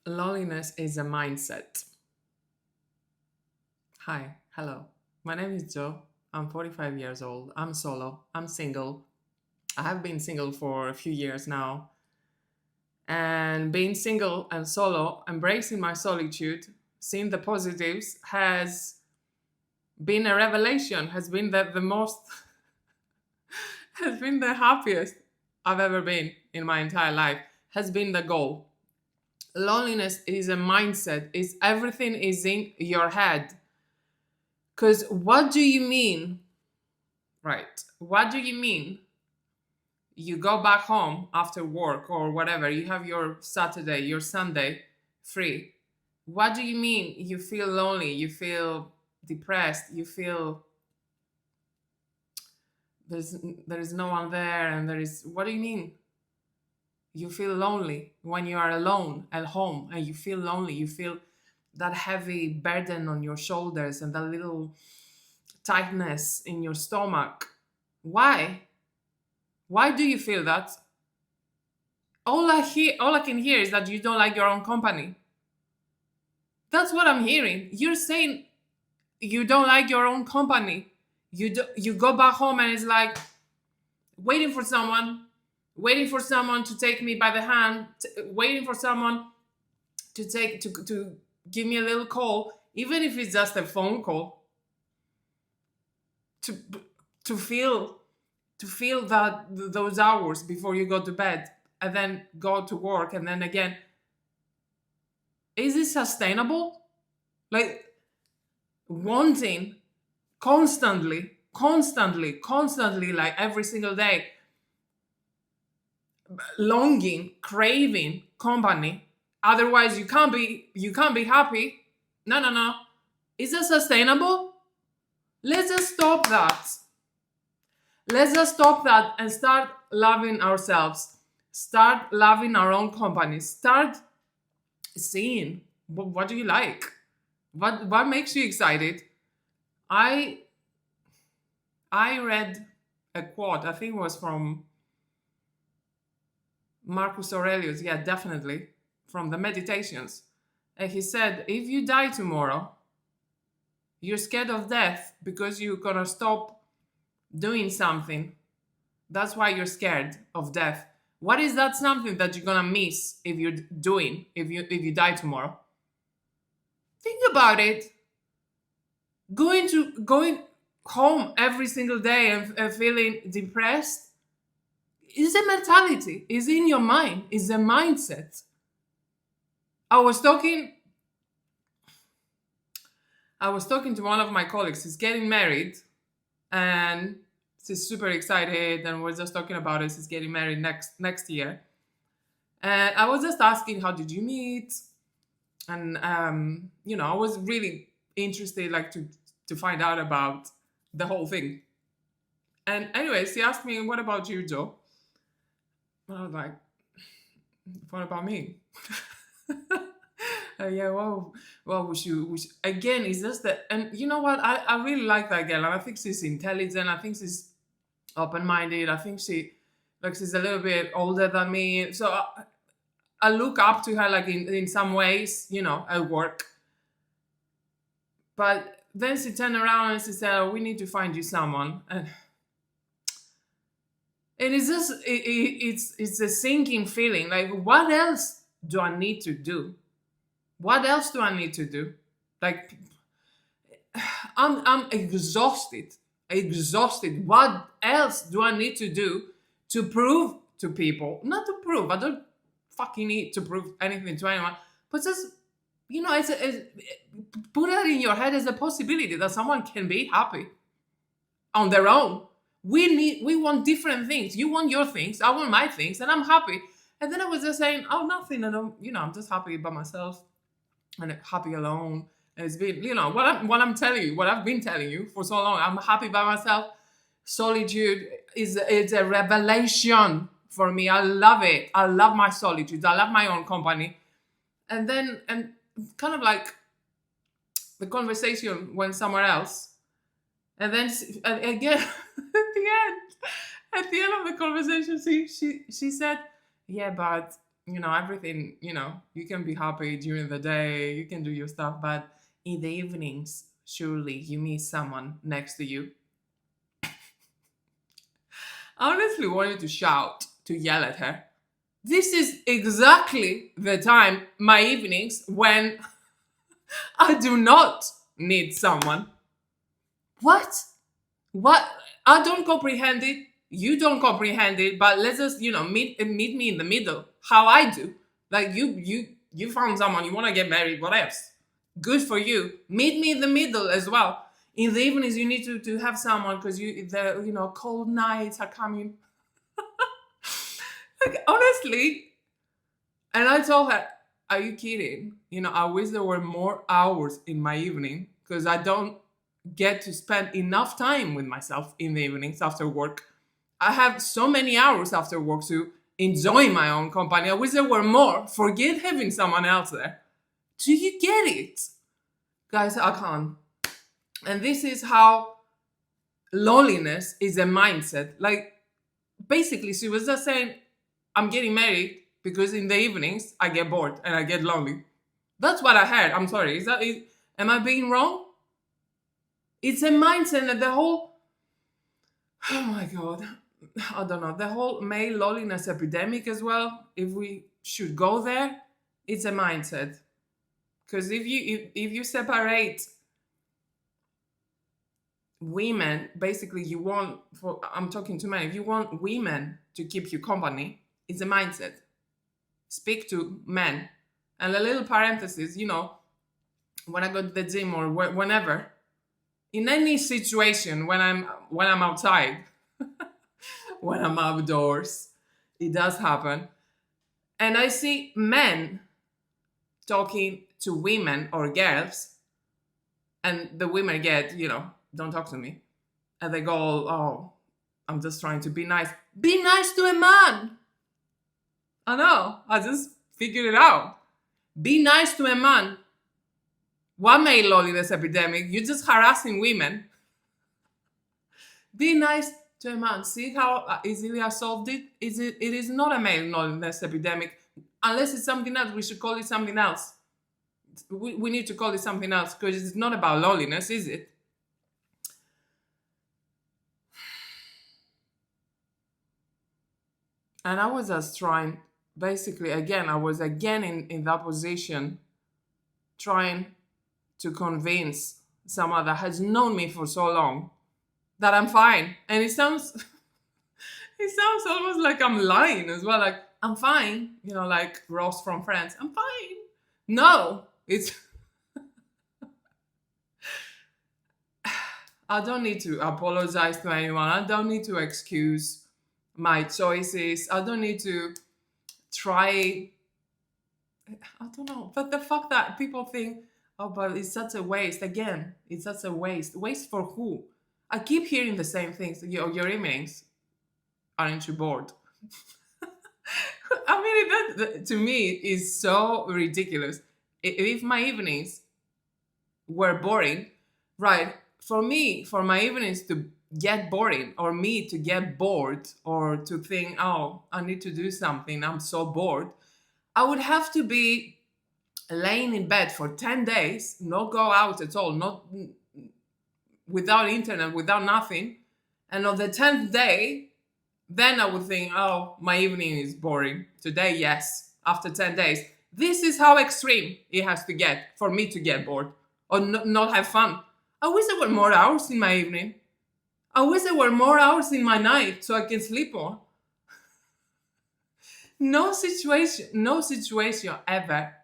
Loneliness is a mindset. Hi, hello. My name is Joe. I'm 45 years old. I'm solo. I'm single. I have been single for a few years now. And being single and solo, embracing my solitude, seeing the positives has been a revelation, has been the most, has been the happiest I've ever been in my entire life, has been the goal. Loneliness is a mindset, is everything is in your head. Because what do you mean? Right. What do you mean? You go back home after work or whatever, you have your Saturday, your Sunday free. What do you mean you feel lonely? You feel depressed? You feel there's there is no one there and there is what do you mean? You feel lonely when you are alone at home and you feel lonely. You feel that heavy burden on your shoulders and that little tightness in your stomach. Why? Why do you feel that? All I can hear is that you don't like your own company. That's what I'm hearing. You're saying you don't like your own company. You go back home and it's like waiting for someone, waiting for someone to take me by the hand, waiting for someone to give me a little call, even if it's just a phone call, to to feel to feel that those hours before you go to bed and then go to work and then again. Is it sustainable? Like wanting constantly, like every single day, longing, craving company. Otherwise, you can't be happy. No, no, no. Is it sustainable? Let's just stop that. Let's just stop that and start loving ourselves. Start loving our own company. Start seeing what do you like? What makes you excited? I I read a quote, I think it was from Marcus Aurelius, yeah, definitely, from the Meditations. And he said, if you die tomorrow, you're scared of death because you're gonna stop doing something. That's why you're scared of death. What is that something that you're gonna miss if you're doing if you die tomorrow? Think about it. Going home every single day and feeling depressed is a mentality, is in your mind, is a mindset. I was talking I was talking to one of my colleagues. He's getting married and she's super excited and we're just talking about it. He's getting married next year. And I was just asking, how did you meet? And I was really interested like to find out about the whole thing. And anyways, he asked me, what about you, Joe? And I was like, what about me? Yeah, well, we should again. It's just that, and you know what? I really like that girl, and I think she's intelligent. I think she's open-minded. I think she's a little bit older than me, so I look up to her like in some ways, at work. But then she turned around and she said, "Oh, we need to find you someone," and it's just it's a sinking feeling. Like, what else do I need to do? What else do I need to do? Like, I'm exhausted. Exhausted. What else do I need to do to prove to people? Not to prove. I don't fucking need to prove anything to anyone. But just put that in your head as a possibility that someone can be happy on their own. We want different things. You want your things. I want my things, and I'm happy. And then I was just saying, oh, nothing. I don't. I'm just happy by myself and happy alone. And it's been, what I'm telling you, what I've been telling you for so long. I'm happy by myself. Solitude it's a revelation for me. I love it. I love my solitude. I love my own company. And kind of like the conversation went somewhere else. And then again, at the end of the conversation, she said, "Yeah, but everything, you can be happy during the day, you can do your stuff, but in the evenings, surely you meet someone next to you. I honestly wanted to shout, to yell at her. This is exactly the time, my evenings, when I do not need someone. What? What? I don't comprehend it. You don't comprehend it. But let's just, meet me in the middle. How I do. Like you found someone. You want to get married. What else? Good for you. Meet me in the middle as well. In the evenings, you need to have someone because the cold nights are coming. Like honestly, and I told her, "Are you kidding? I wish there were more hours in my evening because I don't get to spend enough time with myself in the evenings after work. I have so many hours after work to enjoy my own company. I wish there were more. Forget having someone else there. Do you get it? Guys, I can't. And this is how loneliness is a mindset. Like, basically, she was just saying, I'm getting married because in the evenings I get bored and I get lonely. That's what I heard. I'm sorry. Am I being wrong? It's a mindset that the whole, oh my God, I don't know, the whole male loneliness epidemic as well, if we should go there, it's a mindset. Because if you separate women, basically you want, I'm talking to men, if you want women to keep you company, it's a mindset. Speak to men. And a little parenthesis, when I go to the gym or whenever, in any situation when I'm outside, when I'm outdoors, it does happen. And I see men talking to women or girls, and the women get, don't talk to me. And they go, oh, I'm just trying to be nice. Be nice to a man. I know. I just figured it out. Be nice to a man. What made loneliness epidemic? You're just harassing women. Be nice to a man. See how easily I solved it? It is not a male loneliness epidemic. Unless it's something else, we should call it something else. We need to call it something else because it's not about loneliness, is it? And I was just trying, basically, again, I was again in that position, trying to convince someone that has known me for so long that I'm fine. And it sounds almost like I'm lying as well. Like, I'm fine, like Ross from Friends. I'm fine. No, it's I don't need to apologize to anyone. I don't need to excuse my choices. I don't need to try. I don't know. But the fact that people think, oh, but it's such a waste. Again, it's such a waste. Waste for who? I keep hearing the same things. Your evenings, aren't you bored? I mean, that to me is so ridiculous. If my evenings were boring, right? For me, for my evenings to get boring, or me to get bored, or to think, oh, I need to do something, I'm so bored, I would have to be laying in bed for 10 days, not go out at all, not without internet, without nothing. And on the 10th day, then I would think, oh, my evening is boring. Today, yes. After 10 days. This is how extreme it has to get for me to get bored or not have fun. I wish there were more hours in my evening. I wish there were more hours in my night so I can sleep more. No situation ever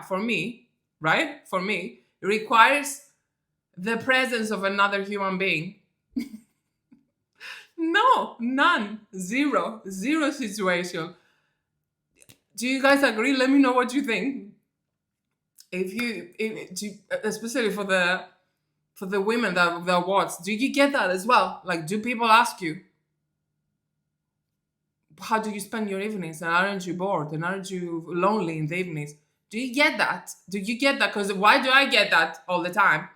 for me, right? For me, requires the presence of another human being. No, none, zero situation. Do you guys agree? Let me know what you think. Especially for the women that watch, do you get that as well? Like, do people ask you, how do you spend your evenings, and aren't you bored, and aren't you lonely in the evenings? Do you get that? Do you get that? Because why do I get that all the time?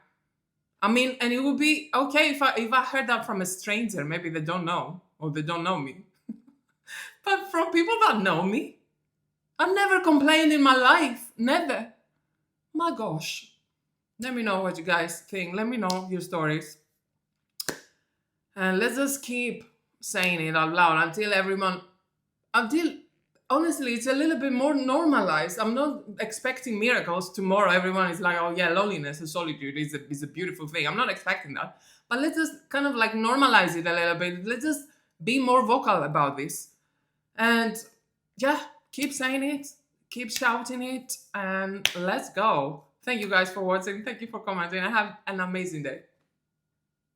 I mean, and it would be okay if I heard that from a stranger. Maybe they don't know, or they don't know me. But from people that know me, I've never complained in my life. Never. My gosh. Let me know what you guys think. Let me know your stories. And let's just keep saying it out loud until everyone, until honestly, it's a little bit more normalized. I'm not expecting miracles tomorrow. Everyone is like, oh yeah, loneliness and solitude is a beautiful thing. I'm not expecting that. But let's just kind of like normalize it a little bit. Let's just be more vocal about this. And yeah, keep saying it, keep shouting it, and let's go. Thank you guys for watching. Thank you for commenting. Have an amazing day.